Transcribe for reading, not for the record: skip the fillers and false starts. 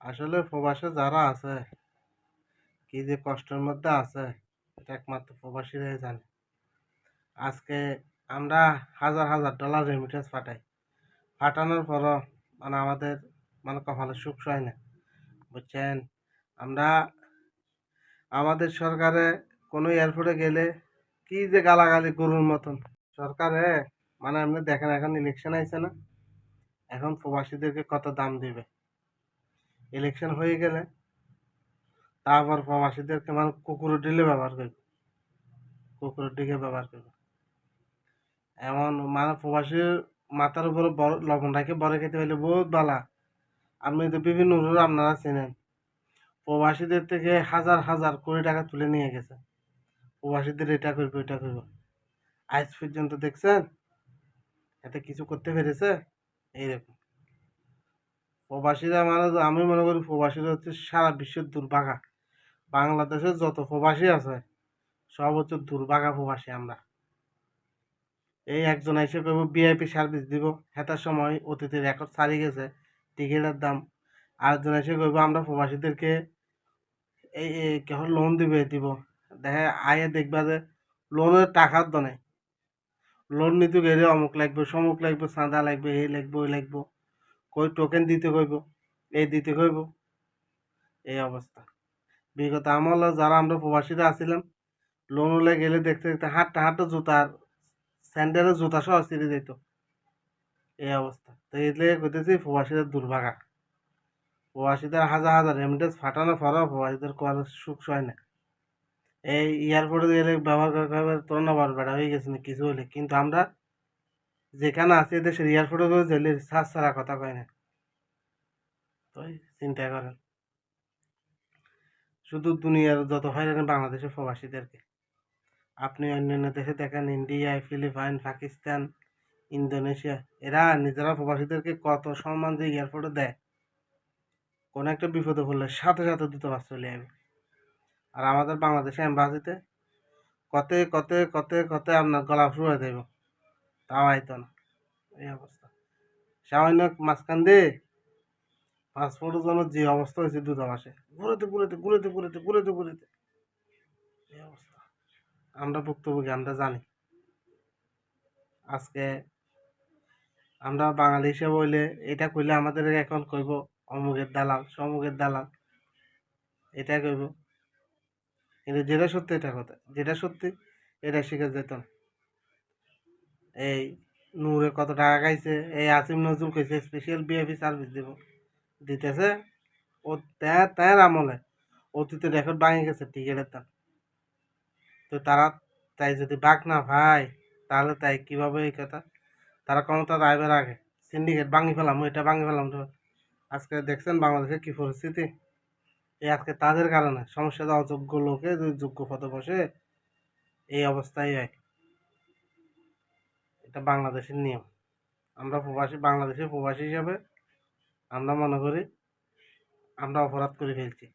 আসলে প্রবাসে যারা আছে কি যে কষ্টের মধ্যে আছে এটা একমাত্র প্রবাসীরাই জানে। আজকে আমরা হাজার হাজার ডলার রেমিটেন্স পাঠাই, পাঠানোর পরও আমাদের কপালে সুখ সয় না, বুঝছেন? আমরা আমাদের সরকারে কোনো এয়ারপোর্টে গেলে কি যে গালাগালি গরুর মতন সরকারে। আপনি দেখেন, এখন ইলেকশন আইছে না, এখন প্রবাসীদেরকে কত দাম দিবে। ইলেকশন হয়ে গেলে তারপর প্রবাসীদেরকে কুকুরের ডিলে ব্যবহার করবে, কুকুরের দিকে ব্যবহার করবে। এমন প্রবাসীর মাথার উপরে লবণ রাখে বড় খেতে হইলে বহুত বালা। আপনি তো বিভিন্ন রুল আপনারা চেনেন, প্রবাসীদের থেকে হাজার হাজার কোটি টাকা তুলে নিয়ে গেছে। প্রবাসীদের এটা করবে ওইটা করবে, আজ পর্যন্ত দেখছেন এতে কিছু করতে পেরেছে? এইরকম প্রবাসীরা আমি মনে করি প্রবাসীরা হচ্ছে সারা বিশ্বের দুর্ভাগা। বাংলাদেশের যত প্রবাসী আছে সব হচ্ছে দুর্ভাগা প্রবাসী। আমরা এই একজন এসে কইব ভিআইপি সার্ভিস দিব, হেতার সময় অতিথির রেকর্ড ছাড়িয়ে গেছে টিকিটের দাম। আরেকজন এসে কইব আমরা প্রবাসীদেরকে এই কেহ লোন দিব, দেখে আয়ে দেখবা যে লোনের টাকার দনে লোন নিতে গেলে অমুক লাগবে সমুক লাগবে, চাঁদা লাগবে, এই লাগবে ওই লাগবে, কই টোকেন দিতে কইব, এই দিতে কইব। এই অবস্থা। বিগত আমলে যারা আমরা প্রবাসীরা আছিলাম, লোন হলে গেলে দেখতে দেখতে হাঁটতে হাঁটতে জুতার স্যান্ডেলের জুতা সহ ছিঁড়ে যেত। এই অবস্থা। তো এগুলো কইতেছি প্রবাসীদের দুর্ভাগা। প্রবাসীদের হাজার হাজার রেমিটেন্স ফাটানোর পরেও প্রবাসীদের কোনো সুখ সয় না। এই এয়ারপোর্টে গেলে ব্যবহার করে তোর না বেড়া হয়ে গেছে না কিছু হলে, কিন্তু আমরা যেখানে আছি দেশের এয়ারপোর্টে করে গেলে সাজ ছাড়া কথা কয় না। তো চিন্তা করেন, শুধু দুনিয়ার যত হয়রানি বাংলাদেশের প্রবাসীদেরকে। আপনি অন্যান্য দেশে দেখেন, ইন্ডিয়া, ফিলিপাইন, পাকিস্তান, ইন্দোনেশিয়া, এরা নিজেরা প্রবাসীদেরকে কত সম্মান যে এয়ারপোর্টে দেয়। কোনো একটা বিপদে পড়লে সাথে সাথে দূতাবাস চলে যাবে। আর আমাদের বাংলাদেশে এম্বাসিতে কতে কতে কতে কতে আপনার গলা শুরু হয়ে যাবে, তাও আইতো না। এই অবস্থা। সামান্য মাঝখান দিয়ে পাসপোর্টের জন্য যে অবস্থা হয়েছে দূতাবাসে, ঘুরেতে ঘুরেতে ঘুরেতে ঘুরেতে ঘুরেতে ঘুরেতে এই অবস্থা। আমরা ভুক্তভোগী, আমরা জানি। আজকে আমরা বাঙালি হিসেবে হইলে এটা কইলে আমাদের এখন কইব অমুকের দালাল সমুকের দালাল, এটা কইব। কিন্তু যেটা সত্যি এটা কথা, যেটা সত্যি এটা শিখে যেত না। এই নূরে কত টাকা খাইছে, এই আসিম নজরুল কইছে স্পেশাল ভিআইপি সার্ভিস দিব, দিতেছে। ও তার আমলে অতীতের রেকর্ড ভাঙে গেছে টিকিটের দাম। তো তারা তাই যদি বাঘ না ভাই, তাহলে তাই কিভাবে এই কথা তারা ক্ষমতা আইবার আগে সিন্ডিকেট ভাঙি ফেলাম, এটা ভাঙি ফেলাম। তো আজকে দেখছেন বাংলাদেশের কি পরিস্থিতি। এই আজকে তাদের কারণে সমস্যাটা অযোগ্য লোকে যদি যোগ্য পদে বসে এই অবস্থায় হয়। এটা বাংলাদেশের নিয়ম। আমরা প্রবাসী, বাংলাদেশের প্রবাসী হিসাবে আমরা মনে করি আমরা অপরাধ করে ফেলছি।